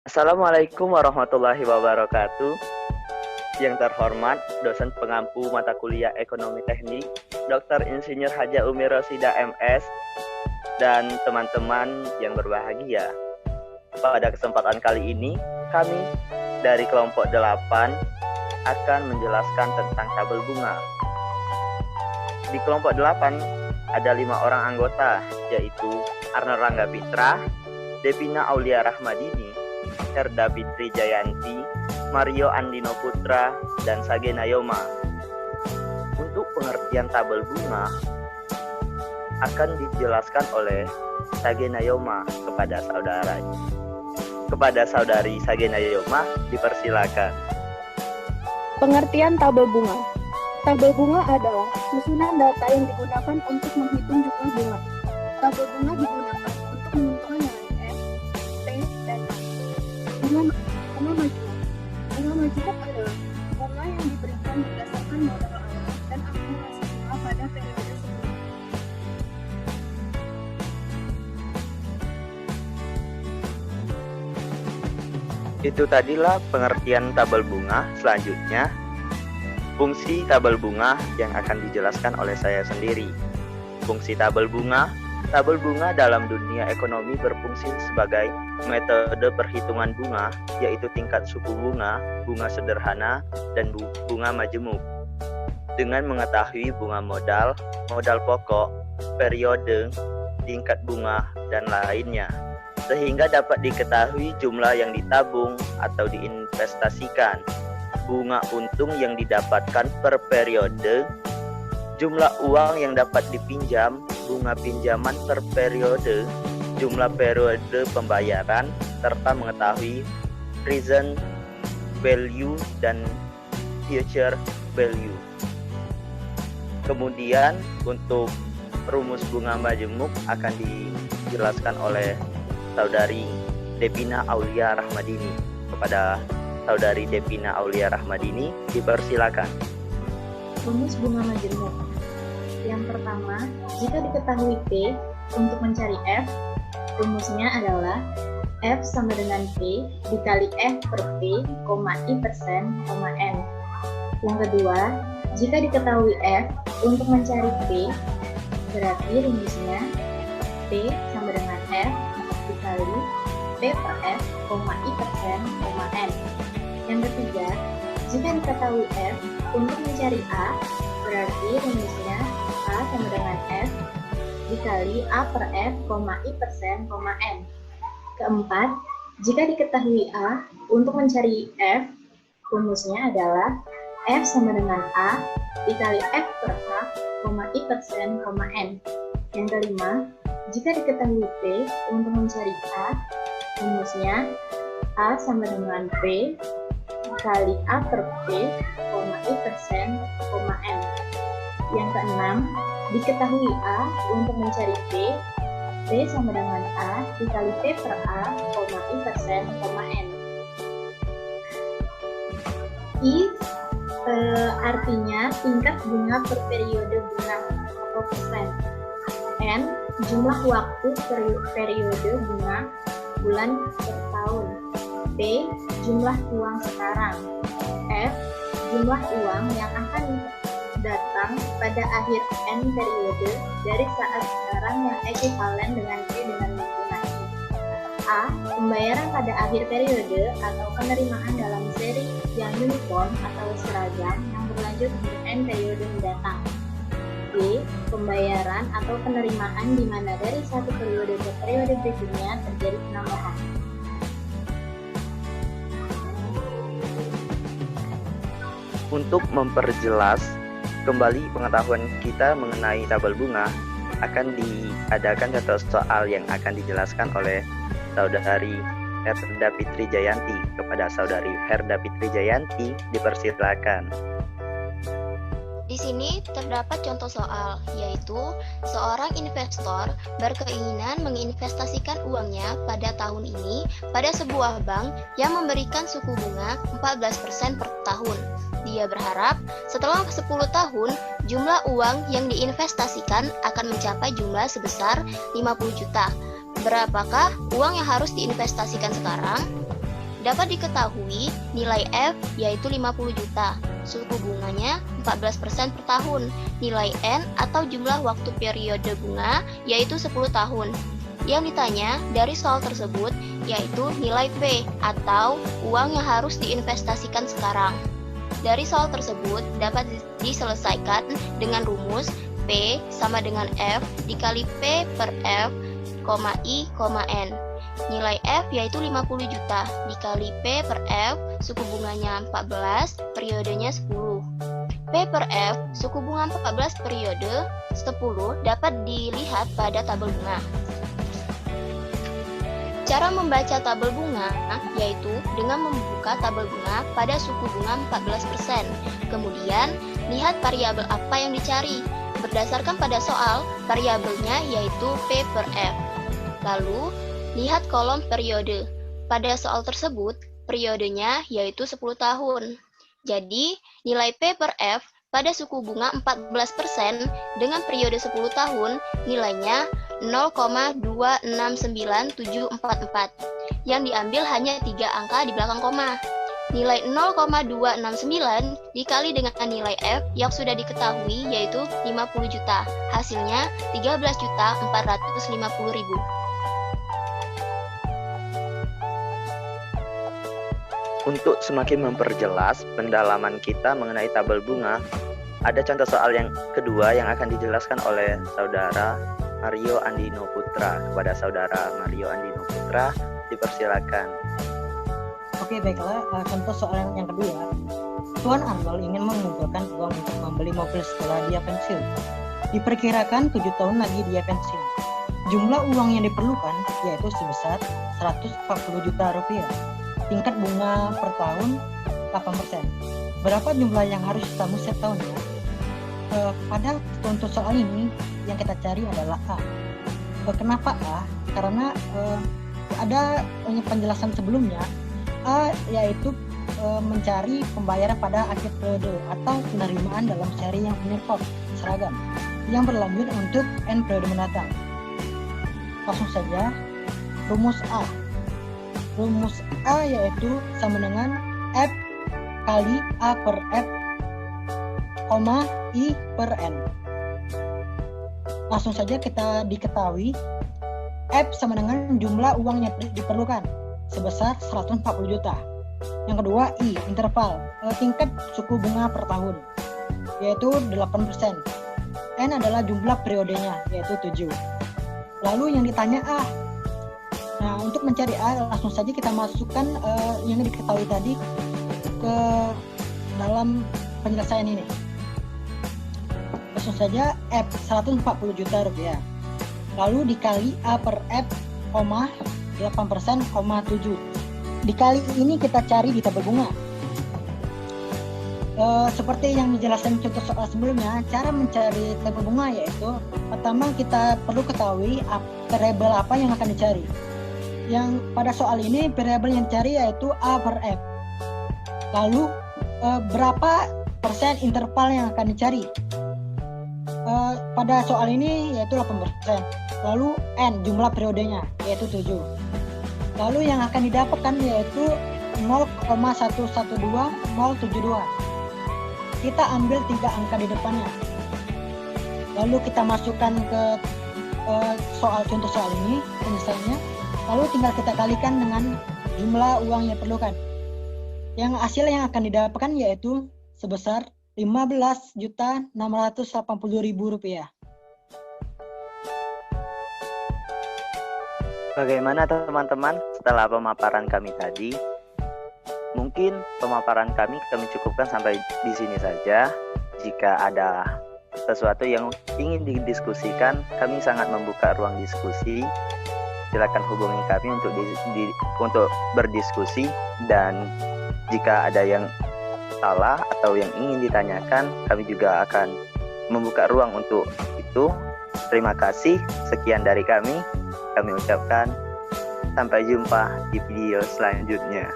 Assalamualaikum warahmatullahi wabarakatuh. Yang terhormat, dosen pengampu mata kuliah Ekonomi Teknik, Dr. Insinyur Haja Umi Rosida MS, dan teman-teman yang berbahagia. Pada kesempatan kali ini, kami dari kelompok 8 akan menjelaskan tentang tabel bunga. Di kelompok 8 ada 5 orang anggota, yaitu Arnold Rangga Pitra, Devina Aulia Rahmadini, Herda Fitri Jayanti, Mario Andino Putra, dan Sage Nayoma. Untuk pengertian tabel bunga akan dijelaskan oleh Sage Nayoma kepada saudari Sage Nayoma, dipersilakan. Pengertian tabel bunga. Tabel bunga adalah susunan data yang digunakan untuk menghitung jumlah bunga. Tabel bunga digunakan untuk menentukan nilai F, P, dan A. Bunga majemuk. Bunga majemuk adalah bunga yang diberikan berdasarkan modal awal dan akumulasi bunga pada periode sebelumnya. Itu tadilah pengertian tabel bunga. Selanjutnya, fungsi tabel bunga yang akan dijelaskan oleh saya sendiri. Fungsi tabel bunga dalam dunia ekonomi berfungsi sebagai metode perhitungan bunga, yaitu tingkat suku bunga, bunga sederhana, dan bunga majemuk. Dengan mengetahui bunga modal pokok, periode, tingkat bunga, dan lainnya, sehingga dapat diketahui jumlah yang ditabung atau diinvestasikan, bunga untung yang didapatkan per periode, jumlah uang yang dapat dipinjam, bunga pinjaman per periode, jumlah periode pembayaran, serta mengetahui present value dan future value. Kemudian untuk rumus bunga majemuk akan dijelaskan oleh saudari Devina Aulia Rahmadini. Kepada saudari Devina Aulia Rahmadini, dipersilakan. Rumus bunga majemuk. Yang pertama, jika diketahui P untuk mencari F, rumusnya adalah F sama dengan P dikali F per P, I persen, N. Yang kedua, jika diketahui F untuk mencari P, berarti rumusnya P sama dengan F dikali P per F, I persen, N. Yang ketiga, jika diketahui F untuk mencari A, berarti rumusnya A sama dengan F dikali A per F, I persen, N. Keempat, jika diketahui A untuk mencari F, rumusnya adalah F sama dengan A dikali F per A, I persen, N. Yang kelima, jika diketahui P untuk mencari A, rumusnya A sama dengan P dikali A per P, I persen, N. Yang keenam, diketahui A untuk mencari P sama dengan A dikali P per A, I persen, N. Artinya tingkat bunga per periode bunga atau persen. N, jumlah waktu periode bunga bulan per tahun. P, jumlah uang sekarang. F, jumlah uang yang akan datang pada akhir N periode dari saat sekarang yang ekuivalen dengan P dengan lingkungan I. A, pembayaran pada akhir periode atau penerimaan dalam seri yang uniform atau seragam yang berlanjut di N periode mendatang. B, pembayaran atau penerimaan di mana dari satu periode ke periode berikutnya terjadi penambahan. Untuk memperjelas kembali pengetahuan kita mengenai tabel bunga, akan diadakan satu soal yang akan dijelaskan oleh saudari Herda Fitri Jayanti. Kepada saudari Herda Fitri Jayanti, dipersilakan. Di sini terdapat contoh soal, yaitu seorang investor berkeinginan menginvestasikan uangnya pada tahun ini pada sebuah bank yang memberikan suku bunga 14% per tahun. Dia berharap setelah 10 tahun, jumlah uang yang diinvestasikan akan mencapai jumlah sebesar 50 juta. Berapakah uang yang harus diinvestasikan sekarang? dapat diketahui nilai F yaitu 50 juta. Suku bunganya 14% per tahun. Nilai N atau jumlah waktu periode bunga yaitu 10 tahun. Yang ditanya dari soal tersebut yaitu nilai P atau uang yang harus diinvestasikan sekarang. Dari soal tersebut dapat diselesaikan dengan rumus P sama dengan F dikali P per F, I, N. Nilai F yaitu 50 juta dikali P per F, suku bunganya 14, periodenya 10. P per F, suku bunga 14 periode 10 dapat dilihat pada tabel bunga. Cara membaca tabel bunga yaitu dengan membuka tabel bunga pada suku bunga 14%. Kemudian, lihat variabel apa yang dicari. Berdasarkan pada soal, variabelnya yaitu P per F. Lalu, lihat kolom periode. Pada soal tersebut, periodenya yaitu 10 tahun. Jadi, nilai P per F pada suku bunga 14% dengan periode 10 tahun, nilainya 0,269744. Yang diambil hanya 3 angka di belakang koma. Nilai 0,269 dikali dengan nilai F yang sudah diketahui yaitu 50 juta. Hasilnya 13.450.000. Untuk semakin memperjelas pendalaman kita mengenai tabel bunga, ada contoh soal yang kedua yang akan dijelaskan oleh saudara Mario Andino Putra. Kepada saudara Mario Andino Putra, dipersilakan. Oke, baiklah. Contoh soal yang kedua. Tuan Arnold ingin mengumpulkan uang untuk membeli mobil setelah dia pensiun. Diperkirakan 7 tahun lagi dia pensiun. Jumlah uang yang diperlukan yaitu sebesar 140 juta rupiah. Tingkat bunga per tahun 8%. Berapa jumlah yang harus kamu setiap tahunnya? Pada contoh soal ini yang kita cari adalah A. Kenapa A? Karena ada penjelasan sebelumnya. A yaitu mencari pembayaran pada akhir periode atau penerimaan dalam seri yang uniform seragam yang berlanjut untuk N periode mendatang. Langsung saja, rumus A. Rumus A yaitu sama dengan F kali A per F, I per N. Langsung saja kita diketahui F sama dengan jumlah uang yang diperlukan sebesar 140 juta. Yang kedua I, interval, tingkat suku bunga per tahun yaitu 8%. N adalah jumlah periodenya yaitu 7. Lalu yang ditanya A. Nah, untuk mencari A langsung saja kita masukkan yang diketahui tadi ke dalam penyelesaian ini. Langsung saja F 140 juta rupiah. Lalu dikali A per F, 8%, 7. Dikali ini kita cari di tabel bunga. Seperti yang dijelaskan contoh soal sebelumnya, cara mencari tabel bunga yaitu pertama kita perlu ketahui variabel apa yang akan dicari. Yang pada soal ini variabel yang dicari yaitu A per F. Lalu berapa persen interval yang akan dicari? Pada soal ini yaitu 8%. Lalu N jumlah periodenya yaitu 7. Lalu yang akan didapatkan yaitu 0,112072. Kita ambil 3 angka di depannya. Lalu kita masukkan ke contoh soal ini penyelesaiannya. Lalu tinggal kita kalikan dengan jumlah uang yang diperlukan. Yang hasil yang akan didapatkan yaitu sebesar 15.680.000 rupiah. Bagaimana teman-teman setelah pemaparan kami tadi? Mungkin pemaparan kami cukupkan sampai di sini saja. Jika ada sesuatu yang ingin didiskusikan, kami sangat membuka ruang diskusi. Silakan hubungi kami untuk berdiskusi, dan jika ada yang salah atau yang ingin ditanyakan, kami juga akan membuka ruang untuk itu. Terima kasih. Sekian dari kami. Kami ucapkan sampai jumpa di video selanjutnya.